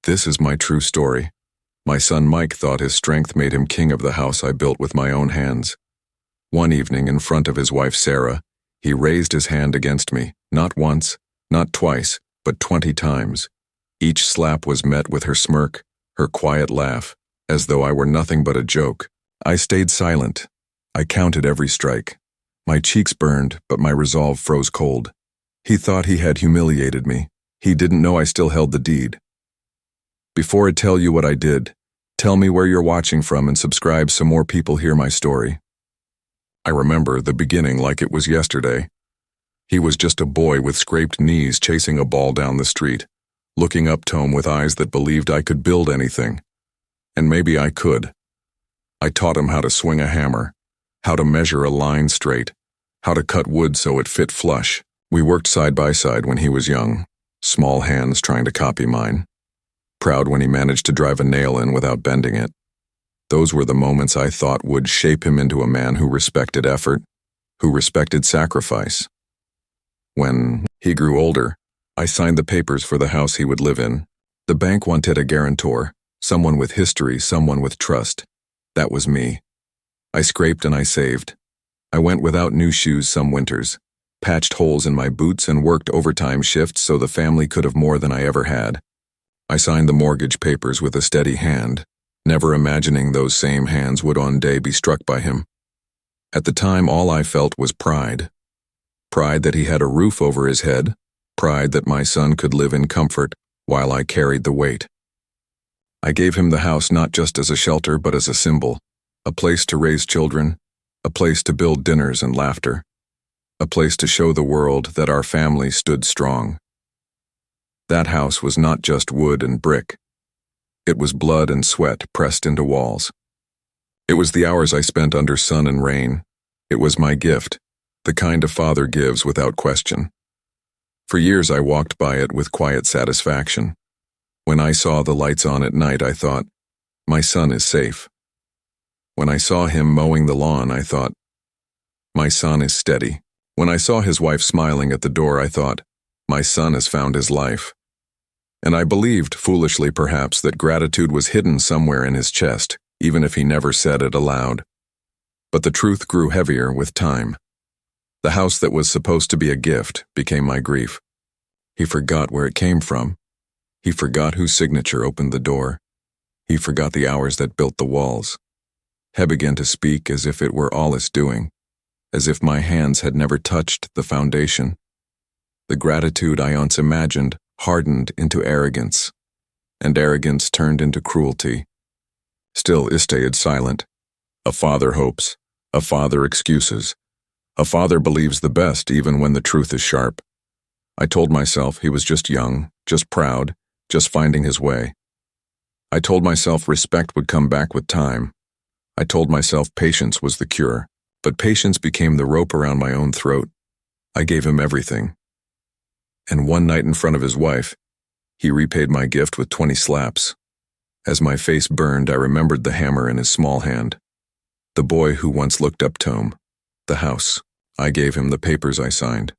This is my true story. My son Mike thought his strength made him king of the house I built with my own hands. One evening, in front of his wife Sarah, he raised his hand against me, not once, not twice, but 20 times. Each slap was met with her smirk, her quiet laugh, as though I were nothing but a joke. I stayed silent. I counted every strike. My cheeks burned, but my resolve froze cold. He thought he had humiliated me. He didn't know I still held the deed. Before I tell you what I did, tell me where you're watching from and subscribe so more people hear my story. I remember the beginning like it was yesterday. He was just a boy with scraped knees chasing a ball down the street, looking up to him with eyes that believed I could build anything. And maybe I could. I taught him how to swing a hammer, how to measure a line straight, how to cut wood so it fit flush. We worked side by side when he was young, small hands trying to copy mine. Proud when he managed to drive a nail in without bending it. Those were the moments I thought would shape him into a man who respected effort, who respected sacrifice. When he grew older, I signed the papers for the house he would live in. The bank wanted a guarantor, someone with history, someone with trust. That was me. I scraped and I saved. I went without new shoes some winters, patched holes in my boots and worked overtime shifts so the family could have more than I ever had. I signed the mortgage papers with a steady hand, never imagining those same hands would one day be struck by him. At the time, all I felt was pride. Pride that he had a roof over his head, pride that my son could live in comfort while I carried the weight. I gave him the house not just as a shelter but as a symbol, a place to raise children, a place to build dinners and laughter, a place to show the world that our family stood strong. That house was not just wood and brick. It was blood and sweat pressed into walls. It was the hours I spent under sun and rain. It was my gift, the kind a father gives without question. For years I walked by it with quiet satisfaction. When I saw the lights on at night, I thought, my son is safe. When I saw him mowing the lawn, I thought, my son is steady. When I saw his wife smiling at the door, I thought, my son has found his life. And I believed, foolishly perhaps, that gratitude was hidden somewhere in his chest, even if he never said it aloud. But the truth grew heavier with time. The house that was supposed to be a gift became my grief. He forgot where it came from. He forgot whose signature opened the door. He forgot the hours that built the walls. He began to speak as if it were all his doing, as if my hands had never touched the foundation. The gratitude I once imagined hardened into arrogance, and arrogance turned into cruelty. Still I stayed silent. A father hopes, a father excuses. A father believes the best even when the truth is sharp. I told myself he was just young, just proud, just finding his way. I told myself respect would come back with time. I told myself patience was the cure, but patience became the rope around my own throat. I gave him everything. And one night in front of his wife, he repaid my gift with 20 slaps. As my face burned, I remembered the hammer in his small hand. The boy who once looked up to him. The house. I gave him the papers I signed.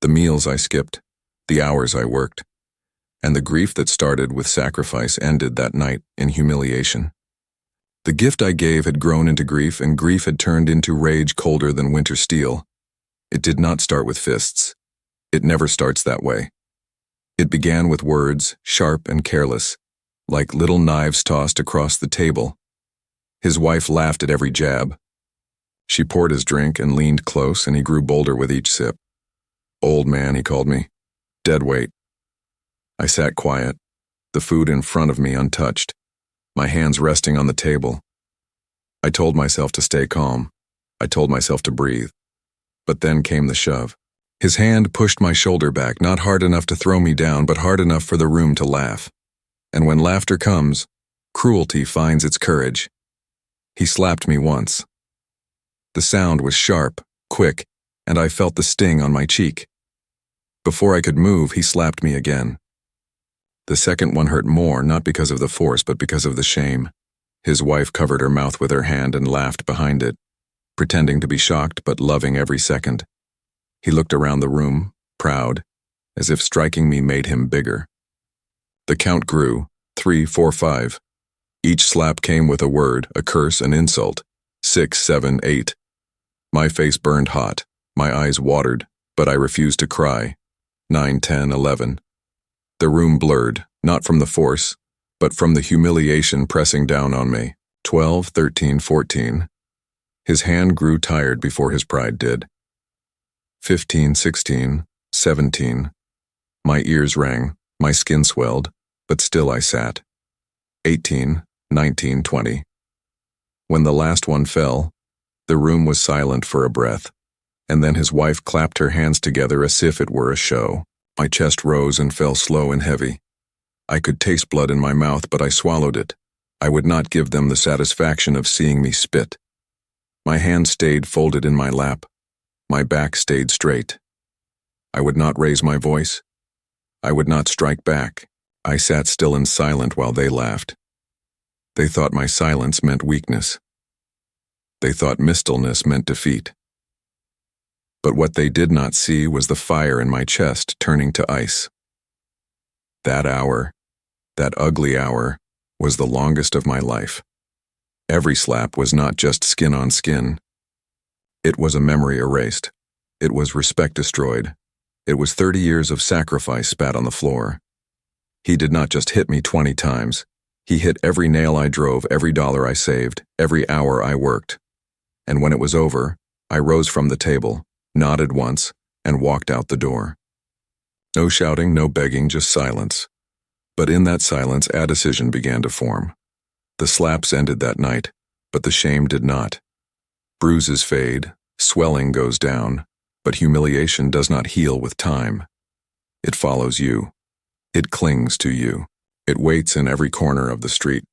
The meals I skipped. The hours I worked. And the grief that started with sacrifice ended that night in humiliation. The gift I gave had grown into grief, and grief had turned into rage colder than winter steel. It did not start with fists. It never starts that way. It began with words, sharp and careless, like little knives tossed across the table. His wife laughed at every jab. She poured his drink and leaned close, and he grew bolder with each sip. Old man, he called me. Dead weight. I sat quiet, the food in front of me untouched, my hands resting on the table. I told myself to stay calm. I told myself to breathe. But then came the shove. His hand pushed my shoulder back, not hard enough to throw me down, but hard enough for the room to laugh. And when laughter comes, cruelty finds its courage. He slapped me once. The sound was sharp, quick, and I felt the sting on my cheek. Before I could move, he slapped me again. The second one hurt more, not because of the force, but because of the shame. His wife covered her mouth with her hand and laughed behind it, pretending to be shocked but loving every second. He looked around the room, proud, as if striking me made him bigger. The count grew, 3, 4, 5. Each slap came with a word, a curse, an insult. 6, 7, 8. My face burned hot, my eyes watered, but I refused to cry. 9, 10, 11. The room blurred, not from the force, but from the humiliation pressing down on me. 12, 13, 14. His hand grew tired before his pride did. 15, 16, 17. My ears rang, my skin swelled, but still I sat. 18, 19, 20. When the last one fell, the room was silent for a breath, and then his wife clapped her hands together as if it were a show. My chest rose and fell slow and heavy. I could taste blood in my mouth, but I swallowed it. I would not give them the satisfaction of seeing me spit. My hands stayed folded in my lap. My back stayed straight. I would not raise my voice. I would not strike back. I sat still and silent while they laughed. They thought my silence meant weakness. They thought mistleness meant defeat. But what they did not see was the fire in my chest turning to ice. That hour, that ugly hour, was the longest of my life. Every slap was not just skin on skin. It was a memory erased. It was respect destroyed. It was 30 years of sacrifice spat on the floor. He did not just hit me 20 times. He hit every nail I drove, every dollar I saved, every hour I worked. And when it was over, I rose from the table, nodded once, and walked out the door. No shouting, no begging, just silence. But in that silence, a decision began to form. The slaps ended that night, but the shame did not. Bruises fade, swelling goes down, but humiliation does not heal with time. It follows you. It clings to you. It waits in every corner of the street.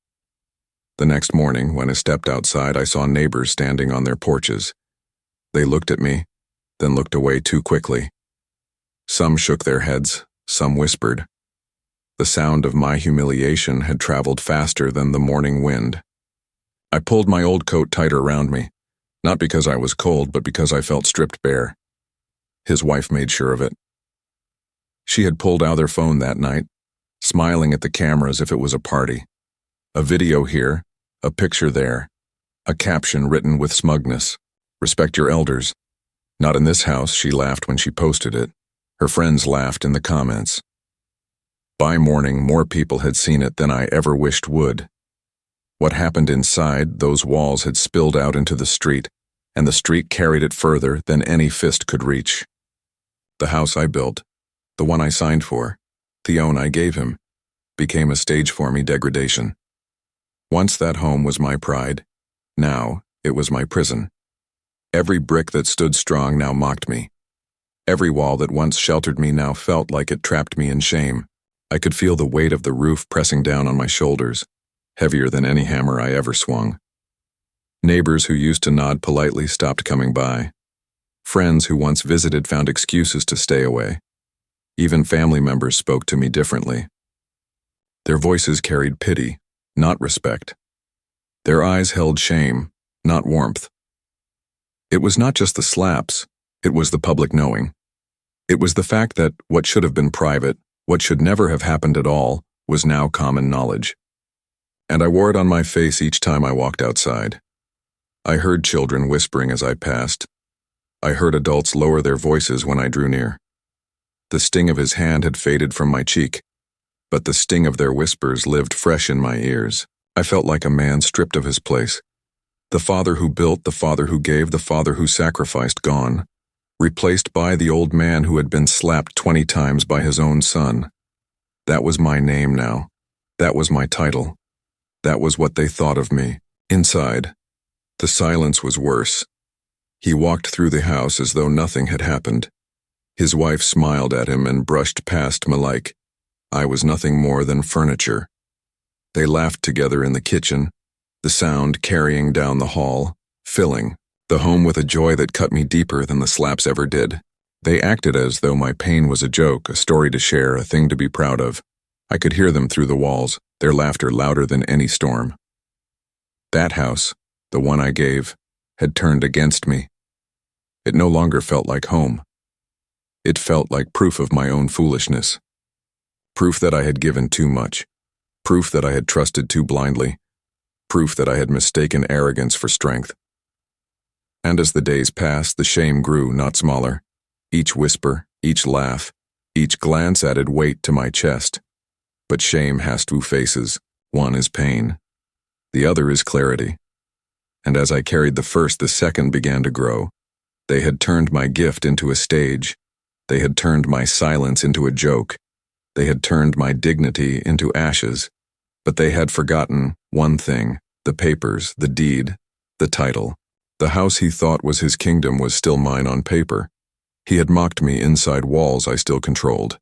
The next morning, when I stepped outside, I saw neighbors standing on their porches. They looked at me, then looked away too quickly. Some shook their heads, some whispered. The sound of my humiliation had traveled faster than the morning wind. I pulled my old coat tighter around me, not because I was cold, but because I felt stripped bare. His wife made sure of it. She had pulled out her phone that night, smiling at the camera as if it was a party. A video here, a picture there, a caption written with smugness. Respect your elders. Not in this house, she laughed when she posted it. Her friends laughed in the comments. By morning, more people had seen it than I ever wished would. What happened inside, those walls had spilled out into the street, and the street carried it further than any fist could reach. The house I built, the one I signed for, the own I gave him, became a stage for me degradation. Once that home was my pride, now it was my prison. Every brick that stood strong now mocked me. Every wall that once sheltered me now felt like it trapped me in shame. I could feel the weight of the roof pressing down on my shoulders, heavier than any hammer I ever swung. Neighbors who used to nod politely stopped coming by. Friends who once visited found excuses to stay away. Even family members spoke to me differently. Their voices carried pity, not respect. Their eyes held shame, not warmth. It was not just the slaps, it was the public knowing. It was the fact that what should have been private, what should never have happened at all, was now common knowledge. And I wore it on my face each time I walked outside. I heard children whispering as I passed. I heard adults lower their voices when I drew near. The sting of his hand had faded from my cheek, but the sting of their whispers lived fresh in my ears. I felt like a man stripped of his place. The father who built, the father who gave, the father who sacrificed gone, replaced by the old man who had been slapped 20 times by his own son. That was my name now. That was my title. That was what they thought of me. Inside, the silence was worse. He walked through the house as though nothing had happened. His wife smiled at him and brushed past me like I was nothing more than furniture. They laughed together in the kitchen, the sound carrying down the hall, filling the home with a joy that cut me deeper than the slaps ever did. They acted as though my pain was a joke, a story to share, a thing to be proud of. I could hear them through the walls, their laughter louder than any storm. That house, the one I gave, had turned against me. It no longer felt like home. It felt like proof of my own foolishness. Proof that I had given too much. Proof that I had trusted too blindly. Proof that I had mistaken arrogance for strength. And as the days passed, the shame grew, not smaller. Each whisper, each laugh, each glance added weight to my chest. But shame has two faces. One is pain. The other is clarity. And as I carried the first, the second began to grow. They had turned my gift into a stage. They had turned my silence into a joke. They had turned my dignity into ashes. But they had forgotten one thing: the papers, the deed, the title. The house he thought was his kingdom was still mine on paper. He had mocked me inside walls I still controlled.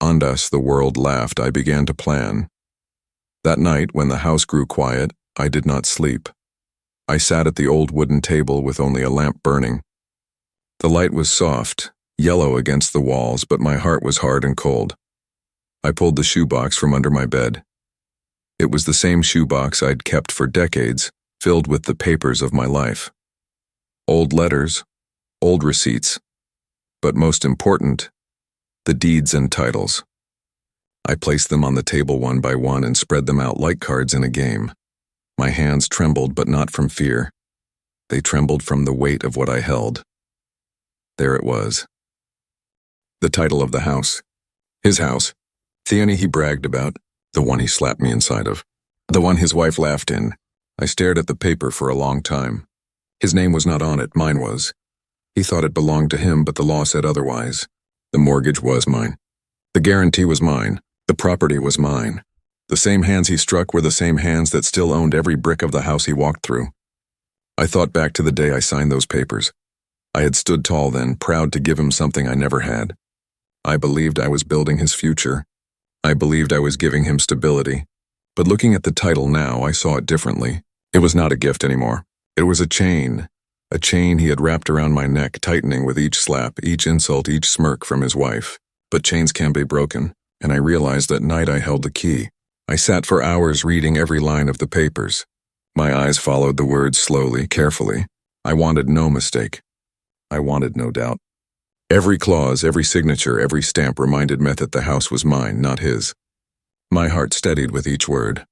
And as the world laughed, I began to plan. That night, when the house grew quiet, I did not sleep. I sat at the old wooden table with only a lamp burning. The light was soft, yellow against the walls, but my heart was hard and cold. I pulled the shoebox from under my bed. It was the same shoebox I'd kept for decades, filled with the papers of my life. Old letters, old receipts, but most important, the deeds and titles. I placed them on the table one by one and spread them out like cards in a game. My hands trembled, but not from fear. They trembled from the weight of what I held. There it was. The title of the house. His house. The one he bragged about. The one he slapped me inside of. The one his wife laughed in. I stared at the paper for a long time. His name was not on it, mine was. He thought it belonged to him, but the law said otherwise. The mortgage was mine. The guarantee was mine. The property was mine. The same hands he struck were the same hands that still owned every brick of the house he walked through. I thought back to the day I signed those papers. I had stood tall then, proud to give him something I never had. I believed I was building his future. I believed I was giving him stability. But looking at the title now, I saw it differently. It was not a gift anymore. It was a chain he had wrapped around my neck, tightening with each slap, each insult, each smirk from his wife. But chains can be broken, and I realized that night I held the key. I sat for hours reading every line of the papers. My eyes followed the words slowly, carefully. I wanted no mistake. I wanted no doubt. Every clause, every signature, every stamp reminded me that the house was mine, not his. My heart steadied with each word.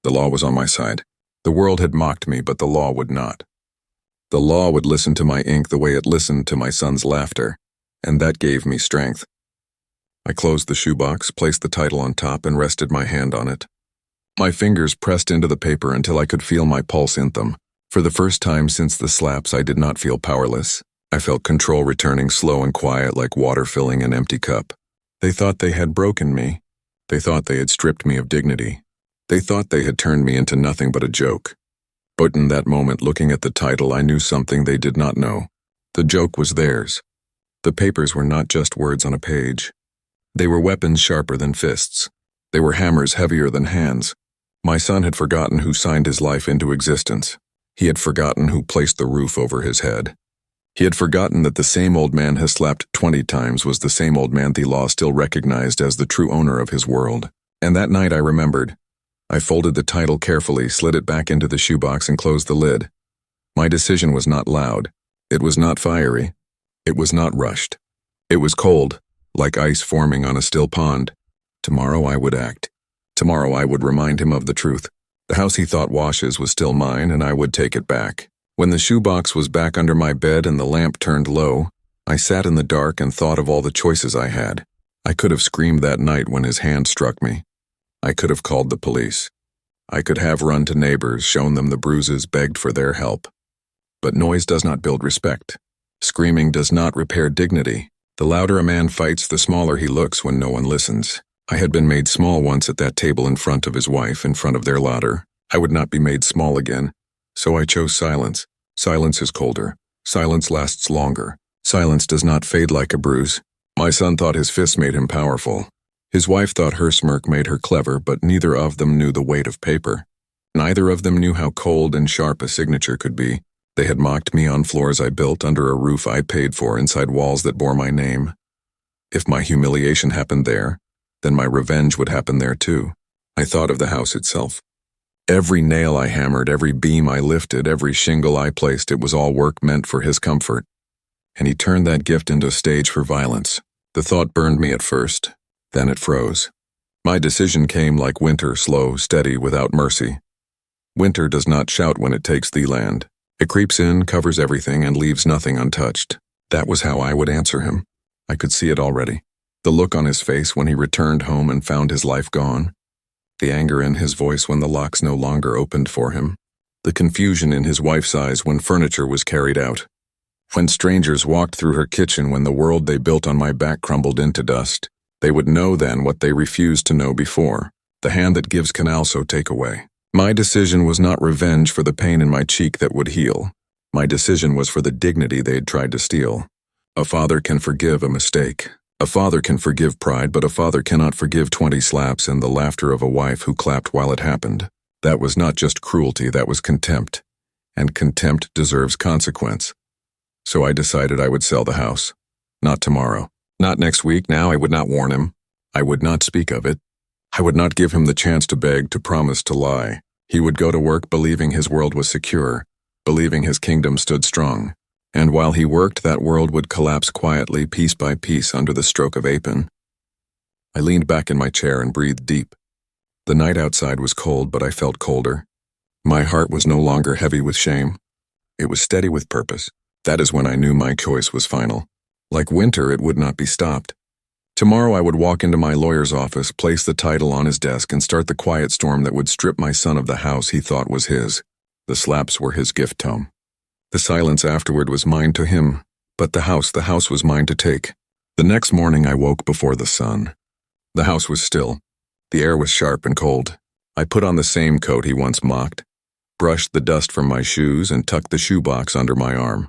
The law was on my side. The world had mocked me, but the law would not. The law would listen to my ink the way it listened to my son's laughter, and that gave me strength. I closed the shoebox, placed the title on top, and rested my hand on it. My fingers pressed into the paper until I could feel my pulse in them. For the first time since the slaps, I did not feel powerless. I felt control returning, slow and quiet, like water filling an empty cup. They thought they had broken me. They thought they had stripped me of dignity. They thought they had turned me into nothing but a joke. But in that moment, looking at the title, I knew something they did not know. The joke was theirs. The papers were not just words on a page. They were weapons sharper than fists. They were hammers heavier than hands. My son had forgotten who signed his life into existence. He had forgotten who placed the roof over his head. He had forgotten that the same old man he slapped 20 times was the same old man the law still recognized as the true owner of his world. And that night I remembered. I folded the title carefully, slid it back into the shoebox, and closed the lid. My decision was not loud. It was not fiery. It was not rushed. It was cold, like ice forming on a still pond. Tomorrow I would act. Tomorrow I would remind him of the truth. The house he thought washes was still mine, and I would take it back. When the shoebox was back under my bed and the lamp turned low, I sat in the dark and thought of all the choices I had. I could have screamed that night when his hand struck me. I could have called the police. I could have run to neighbors, shown them the bruises, begged for their help. But noise does not build respect. Screaming does not repair dignity. The louder a man fights, the smaller he looks when no one listens. I had been made small once at that table in front of his wife, in front of their laughter. I would not be made small again. So I chose silence. Silence is colder. Silence lasts longer. Silence does not fade like a bruise. My son thought his fists made him powerful. His wife thought her smirk made her clever, but neither of them knew the weight of paper. Neither of them knew how cold and sharp a signature could be. They had mocked me on floors I built, under a roof I paid for, inside walls that bore my name. If my humiliation happened there, then my revenge would happen there too. I thought of the house itself. Every nail I hammered, every beam I lifted, every shingle I placed, it was all work meant for his comfort. And he turned that gift into a stage for violence. The thought burned me at first, then it froze. My decision came like winter, slow, steady, without mercy. Winter does not shout when it takes the land. It creeps in, covers everything, and leaves nothing untouched. That was how I would answer him. I could see it already. The look on his face when he returned home and found his life gone. The anger in his voice when the locks no longer opened for him. The confusion in his wife's eyes when furniture was carried out. When strangers walked through her kitchen, when the world they built on my back crumbled into dust. They would know then what they refused to know before. The hand that gives can also take away. My decision was not revenge for the pain in my cheek that would heal. My decision was for the dignity they had tried to steal. A father can forgive a mistake. A father can forgive pride, but a father cannot forgive 20 slaps and the laughter of a wife who clapped while it happened. That was not just cruelty, that was contempt. And contempt deserves consequence. So I decided I would sell the house. Not tomorrow. Not next week. Now I would not warn him. I would not speak of it. I would not give him the chance to beg, to promise, to lie. He would go to work believing his world was secure, believing his kingdom stood strong. And while he worked, that world would collapse quietly, piece by piece, under the stroke of Apin. I leaned back in my chair and breathed deep. The night outside was cold, but I felt colder. My heart was no longer heavy with shame. It was steady with purpose. That is when I knew my choice was final. Like winter, it would not be stopped. Tomorrow I would walk into my lawyer's office, place the title on his desk, and start the quiet storm that would strip my son of the house he thought was his. The slaps were his gift, Tom. The silence afterward was mine to him, but the house was mine to take. The next morning I woke before the sun. The house was still. The air was sharp and cold. I put on the same coat he once mocked, brushed the dust from my shoes, and tucked the shoebox under my arm.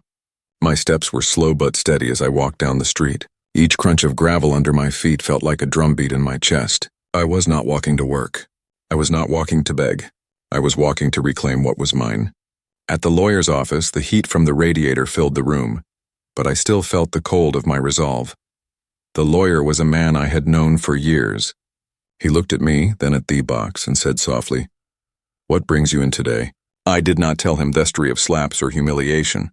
My steps were slow but steady as I walked down the street. Each crunch of gravel under my feet felt like a drumbeat in my chest. I was not walking to work. I was not walking to beg. I was walking to reclaim what was mine. At the lawyer's office, the heat from the radiator filled the room, but I still felt the cold of my resolve. The lawyer was a man I had known for years. He looked at me, then at the box, and said softly, "What brings you in today?" I did not tell him the history of slaps or humiliation.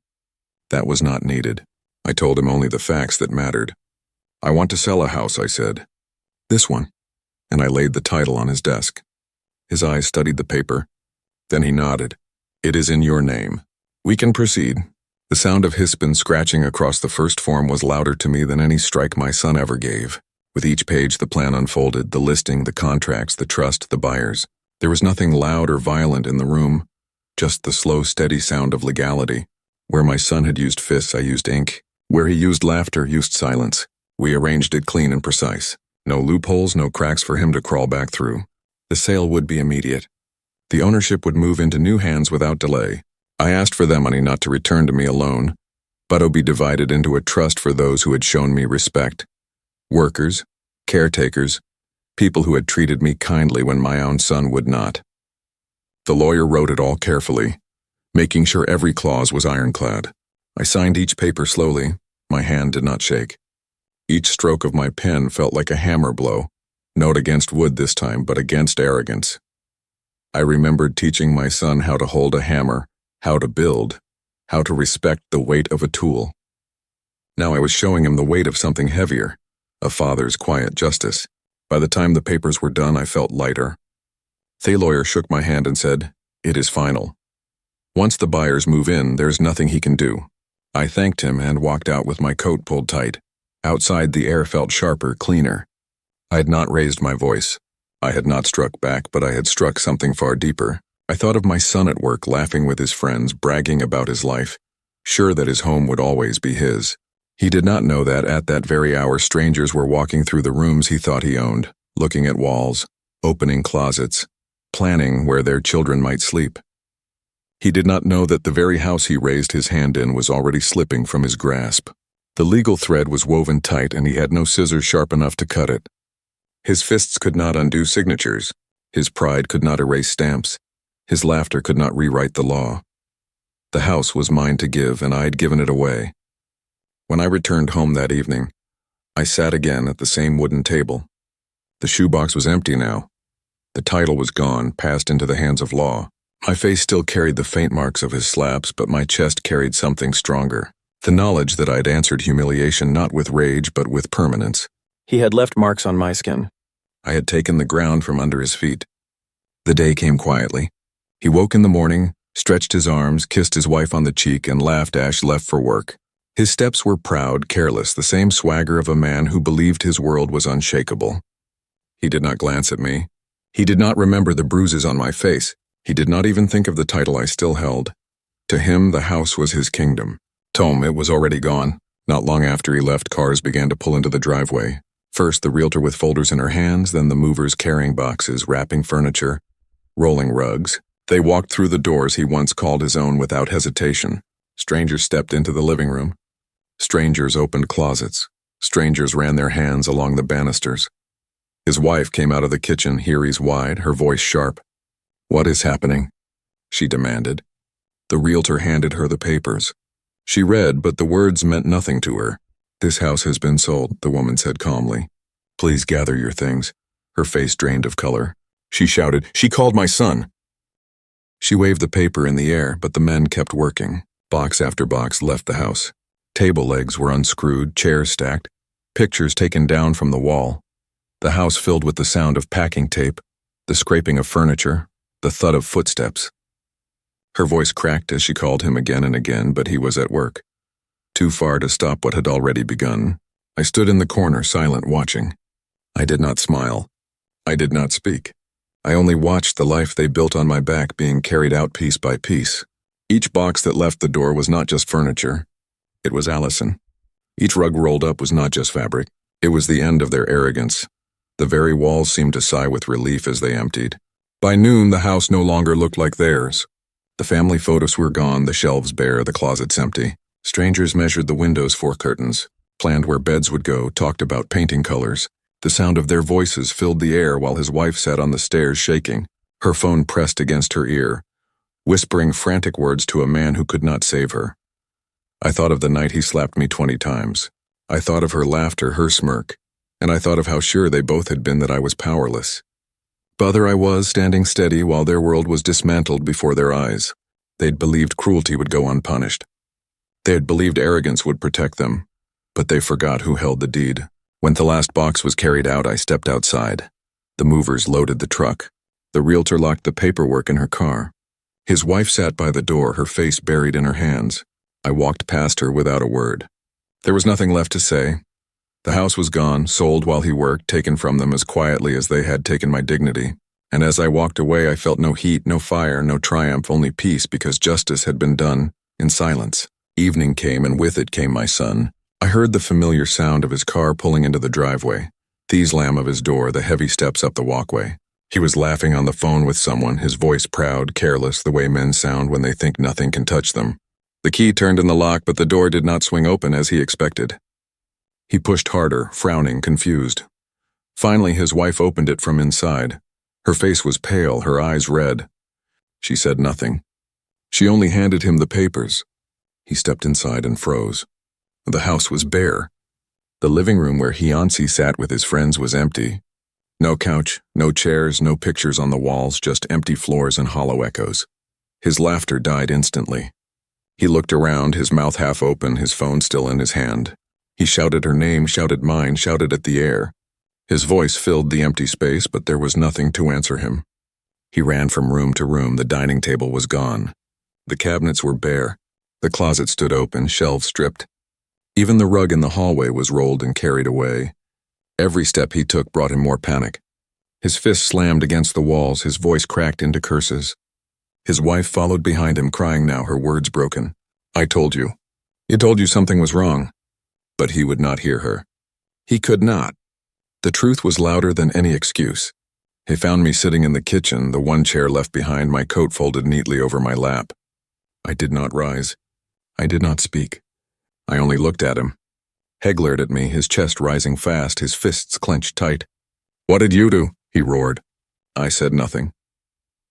That was not needed. I told him only the facts that mattered. "I want to sell a house," I said. "This one." And I laid the title on his desk. His eyes studied the paper. Then he nodded. "It is in your name. We can proceed." The sound of his pen scratching across the first form was louder to me than any strike my son ever gave. With each page the plan unfolded, the listing, the contracts, the trust, the buyers. There was nothing loud or violent in the room, just the slow, steady sound of legality. Where my son had used fists, I used ink. Where he used laughter, used silence. We arranged it clean and precise. No loopholes, no cracks for him to crawl back through. The sale would be immediate. The ownership would move into new hands without delay. I asked for that money not to return to me alone, but to be divided into a trust for those who had shown me respect. Workers, caretakers, people who had treated me kindly when my own son would not. The lawyer wrote it all carefully, making sure every clause was ironclad. I signed each paper slowly. My hand did not shake. Each stroke of my pen felt like a hammer blow, not against wood this time, but against arrogance. I remembered teaching my son how to hold a hammer, how to build, how to respect the weight of a tool. Now I was showing him the weight of something heavier, a father's quiet justice. By the time the papers were done, I felt lighter. The lawyer shook my hand and said, "It is final. Once the buyers move in, there's nothing he can do." I thanked him and walked out with my coat pulled tight. Outside, the air felt sharper, cleaner. I had not raised my voice. I had not struck back, but I had struck something far deeper. I thought of my son at work, laughing with his friends, bragging about his life, sure that his home would always be his. He did not know that at that very hour strangers were walking through the rooms he thought he owned, looking at walls, opening closets, planning where their children might sleep. He did not know that the very house he raised his hand in was already slipping from his grasp. The legal thread was woven tight, and he had no scissors sharp enough to cut it. His fists could not undo signatures. His pride could not erase stamps. His laughter could not rewrite the law. The house was mine to give, and I had given it away. When I returned home that evening, I sat again at the same wooden table. The shoebox was empty now. The title was gone, passed into the hands of law. My face still carried the faint marks of his slaps, but my chest carried something stronger. The knowledge that I'd answered humiliation not with rage but with permanence. He had left marks on my skin. I had taken the ground from under his feet. The day came quietly. He woke in the morning, stretched his arms, kissed his wife on the cheek, and laughed as left for work. His steps were proud, careless, the same swagger of a man who believed his world was unshakable. He did not glance at me. He did not remember the bruises on my face. He did not even think of the title I still held. To him, the house was his kingdom. Tom, it was already gone. Not long after he left, cars began to pull into the driveway. First, the realtor with folders in her hands, then the movers carrying boxes, wrapping furniture, rolling rugs. They walked through the doors he once called his own without hesitation. Strangers stepped into the living room. Strangers opened closets. Strangers ran their hands along the banisters. His wife came out of the kitchen, eyes wide, her voice sharp. "What is happening?" she demanded. The realtor handed her the papers. She read, but the words meant nothing to her. "This house has been sold," the woman said calmly. "Please gather your things." Her face drained of color. She shouted, "She called my son!" She waved the paper in the air, but the men kept working. Box after box left the house. Table legs were unscrewed, chairs stacked, pictures taken down from the wall. The house filled with the sound of packing tape, the scraping of furniture, the thud of footsteps. Her voice cracked as she called him again and again, but he was at work. Too far to stop what had already begun. I stood in the corner, silent, watching. I did not smile. I did not speak. I only watched the life they built on my back being carried out piece by piece. Each box that left the door was not just furniture. It was Allison. Each rug rolled up was not just fabric. It was the end of their arrogance. The very walls seemed to sigh with relief as they emptied. By noon, the house no longer looked like theirs. The family photos were gone, the shelves bare, the closets empty. Strangers measured the windows for curtains, planned where beds would go, talked about painting colors. The sound of their voices filled the air while his wife sat on the stairs shaking, her phone pressed against her ear, whispering frantic words to a man who could not save her. I thought of the night he slapped me 20 times. I thought of her laughter, her smirk, and I thought of how sure they both had been that I was powerless. But there I was, standing steady while their world was dismantled before their eyes. They'd believed cruelty would go unpunished. They had believed arrogance would protect them, but they forgot who held the deed. When the last box was carried out, I stepped outside. The movers loaded the truck. The realtor locked the paperwork in her car. His wife sat by the door, her face buried in her hands. I walked past her without a word. There was nothing left to say. The house was gone, sold while he worked, taken from them as quietly as they had taken my dignity. And as I walked away, I felt no heat, no fire, no triumph, only peace, because justice had been done in silence. Evening came, and with it came my son. I heard the familiar sound of his car pulling into the driveway, the slam of his door, the heavy steps up the walkway. He was laughing on the phone with someone, his voice proud, careless, the way men sound when they think nothing can touch them. The key turned in the lock, but the door did not swing open as he expected. He pushed harder, frowning, confused. Finally, his wife opened it from inside. Her face was pale, her eyes red. She said nothing. She only handed him the papers. He stepped inside and froze. The house was bare. The living room where Hianci sat with his friends was empty. No couch, no chairs, no pictures on the walls, just empty floors and hollow echoes. His laughter died instantly. He looked around, his mouth half open, his phone still in his hand. He shouted her name, shouted mine, shouted at the air. His voice filled the empty space, but there was nothing to answer him. He ran from room to room. The dining table was gone. The cabinets were bare. The closet stood open, shelves stripped. Even the rug in the hallway was rolled and carried away. Every step he took brought him more panic. His fist slammed against the walls, his voice cracked into curses. His wife followed behind him, crying now, her words broken. "I told you. I told you something was wrong." But he would not hear her. He could not. The truth was louder than any excuse. He found me sitting in the kitchen, the one chair left behind, my coat folded neatly over my lap. I did not rise. I did not speak. I only looked at him. He glared at me, his chest rising fast, his fists clenched tight. "What did you do?" he roared. I said nothing.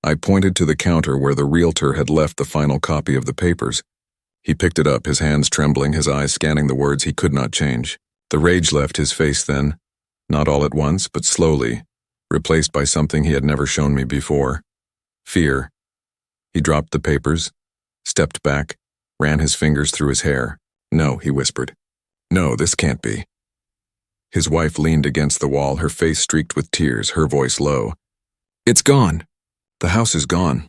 I pointed to the counter where the realtor had left the final copy of the papers. He picked it up, his hands trembling, his eyes scanning the words he could not change. The rage left his face then, not all at once, but slowly, replaced by something he had never shown me before. Fear. He dropped the papers, stepped back, ran his fingers through his hair. "No," he whispered. "No, this can't be." His wife leaned against the wall, her face streaked with tears, her voice low. "It's gone. The house is gone."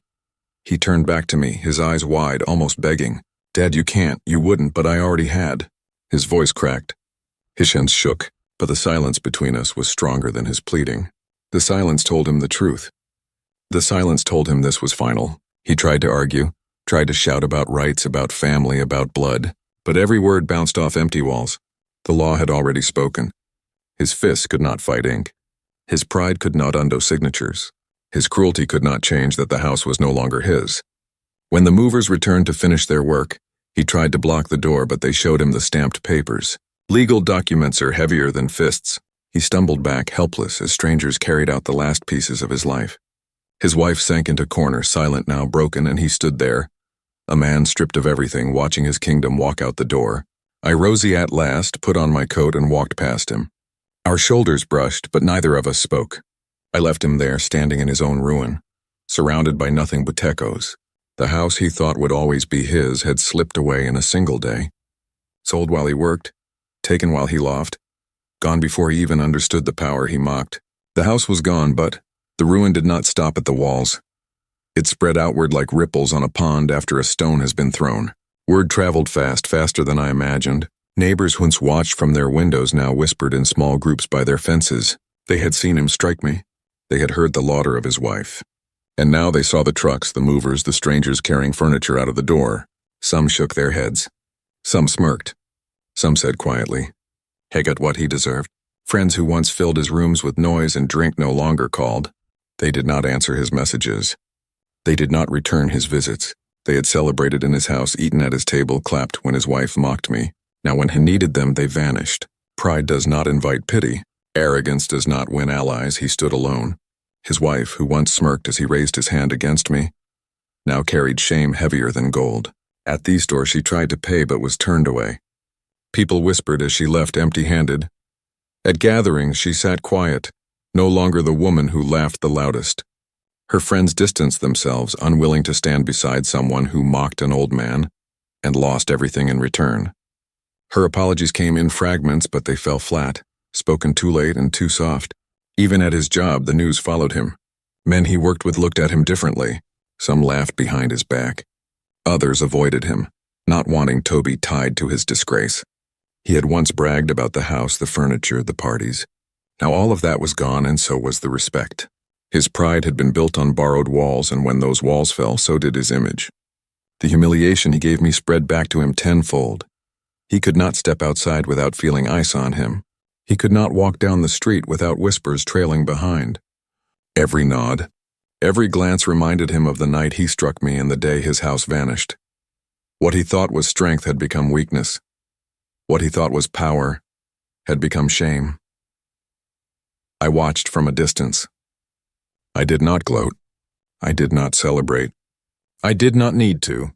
He turned back to me, his eyes wide, almost begging. "Dad, you can't, you wouldn't, but I already had." His voice cracked. His hands shook, but the silence between us was stronger than his pleading. The silence told him the truth. The silence told him this was final. He tried to argue, tried to shout about rights, about family, about blood, but every word bounced off empty walls. The law had already spoken. His fists could not fight ink. His pride could not undo signatures. His cruelty could not change that the house was no longer his. When the movers returned to finish their work, he tried to block the door, but they showed him the stamped papers. Legal documents are heavier than fists. He stumbled back, helpless, as strangers carried out the last pieces of his life. His wife sank into corner, silent now, broken, and he stood there, a man stripped of everything, watching his kingdom walk out the door. I rose at last, put on my coat, and walked past him. Our shoulders brushed, but neither of us spoke. I left him there, standing in his own ruin, surrounded by nothing but echoes. The house he thought would always be his had slipped away in a single day. Sold while he worked, taken while he loft, gone before he even understood the power he mocked. The house was gone, but the ruin did not stop at the walls. It spread outward like ripples on a pond after a stone has been thrown. Word traveled fast, faster than I imagined. Neighbors who once watched from their windows now whispered in small groups by their fences. They had seen him strike me. They had heard the laughter of his wife. And now they saw the trucks, the movers, the strangers carrying furniture out of the door. Some shook their heads. Some smirked. Some said quietly, "He got what he deserved." Friends who once filled his rooms with noise and drink no longer called. They did not answer his messages. They did not return his visits. They had celebrated in his house, eaten at his table, clapped when his wife mocked me. Now when he needed them, they vanished. Pride does not invite pity. Arrogance does not win allies. He stood alone. His wife, who once smirked as he raised his hand against me, now carried shame heavier than gold. At the store she tried to pay but was turned away. People whispered as she left empty-handed. At gatherings she sat quiet, no longer the woman who laughed the loudest. Her friends distanced themselves, unwilling to stand beside someone who mocked an old man and lost everything in return. Her apologies came in fragments, but they fell flat, spoken too late and too soft. Even at his job, the news followed him. Men he worked with looked at him differently. Some laughed behind his back. Others avoided him, not wanting Toby tied to his disgrace. He had once bragged about the house, the furniture, the parties. Now all of that was gone, and so was the respect. His pride had been built on borrowed walls, and when those walls fell, so did his image. The humiliation he gave me spread back to him tenfold. He could not step outside without feeling ice on him. He could not walk down the street without whispers trailing behind. Every nod, every glance reminded him of the night he struck me and the day his house vanished. What he thought was strength had become weakness. What he thought was power had become shame. I watched from a distance. I did not gloat. I did not celebrate. I did not need to.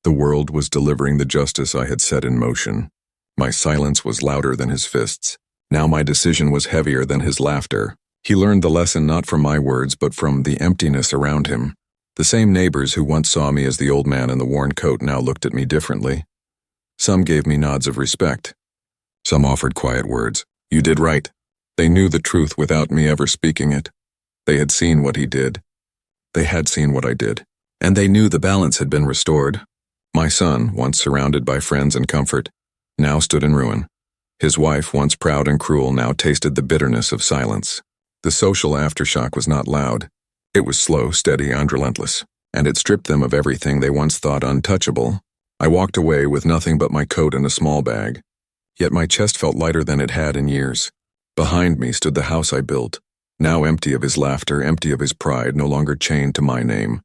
The world was delivering the justice I had set in motion. My silence was louder than his fists. Now my decision was heavier than his laughter. He learned the lesson not from my words, but from the emptiness around him. The same neighbors who once saw me as the old man in the worn coat now looked at me differently. Some gave me nods of respect. Some offered quiet words. "You did right." They knew the truth without me ever speaking it. They had seen what he did. They had seen what I did. And they knew the balance had been restored. My son, once surrounded by friends and comfort, now stood in ruin. His wife, once proud and cruel, now tasted the bitterness of silence. The social aftershock was not loud. It was slow, steady, and relentless, and it stripped them of everything they once thought untouchable. I walked away with nothing but my coat and a small bag, yet my chest felt lighter than it had in years. Behind me stood the house I built, now empty of his laughter, empty of his pride, no longer chained to my name.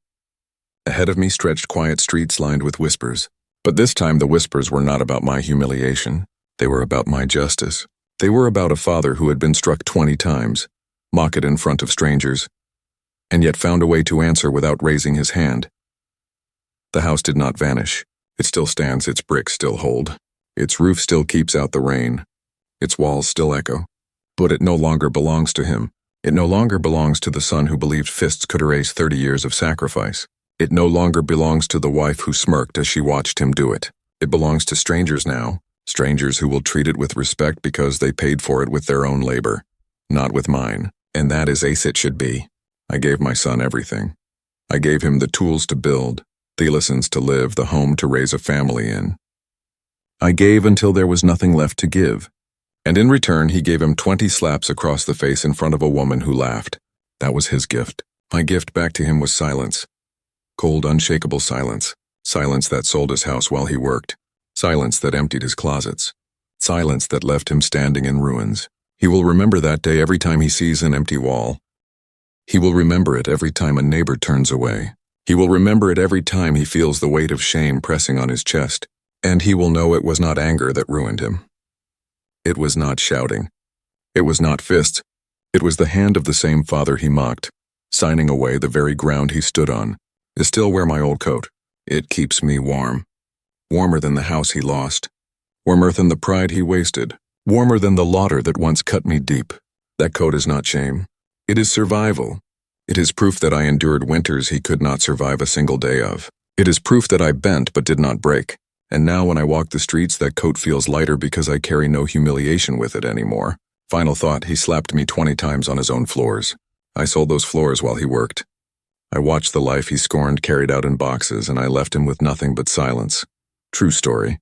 Ahead of me stretched quiet streets lined with whispers, but this time the whispers were not about my humiliation. They were about my justice. They were about a father who had been struck 20 times, mocked in front of strangers, and yet found a way to answer without raising his hand. The house did not vanish. It still stands, its bricks still hold. Its roof still keeps out the rain. Its walls still echo. But it no longer belongs to him. It no longer belongs to the son who believed fists could erase 30 years of sacrifice. It no longer belongs to the wife who smirked as she watched him do it. It belongs to strangers now, Strangers who will treat it with respect because they paid for it with their own labor, not with mine, and that is as it should be. I gave my son everything. I gave him the tools to build, the lessons to live, the home to raise a family in. I gave until there was nothing left to give. And in return, he gave him 20 slaps across the face in front of a woman who laughed. That was his gift. My gift back to him was silence. Cold, unshakable silence. Silence that sold his house while he worked. Silence that emptied his closets. Silence that left him standing in ruins. He will remember that day every time he sees an empty wall. He will remember it every time a neighbor turns away. He will remember it every time he feels the weight of shame pressing on his chest. And he will know it was not anger that ruined him. It was not shouting. It was not fists. It was the hand of the same father he mocked, signing away the very ground he stood on. I still wear my old coat. It keeps me warm. Warmer than the house he lost. Warmer than the pride he wasted. Warmer than the laughter that once cut me deep. That coat is not shame. It is survival. It is proof that I endured winters he could not survive a single day of. It is proof that I bent but did not break. And now when I walk the streets, that coat feels lighter because I carry no humiliation with it anymore. Final thought, he slapped me 20 times on his own floors. I sold those floors while he worked. I watched the life he scorned carried out in boxes, and I left him with nothing but silence. True story.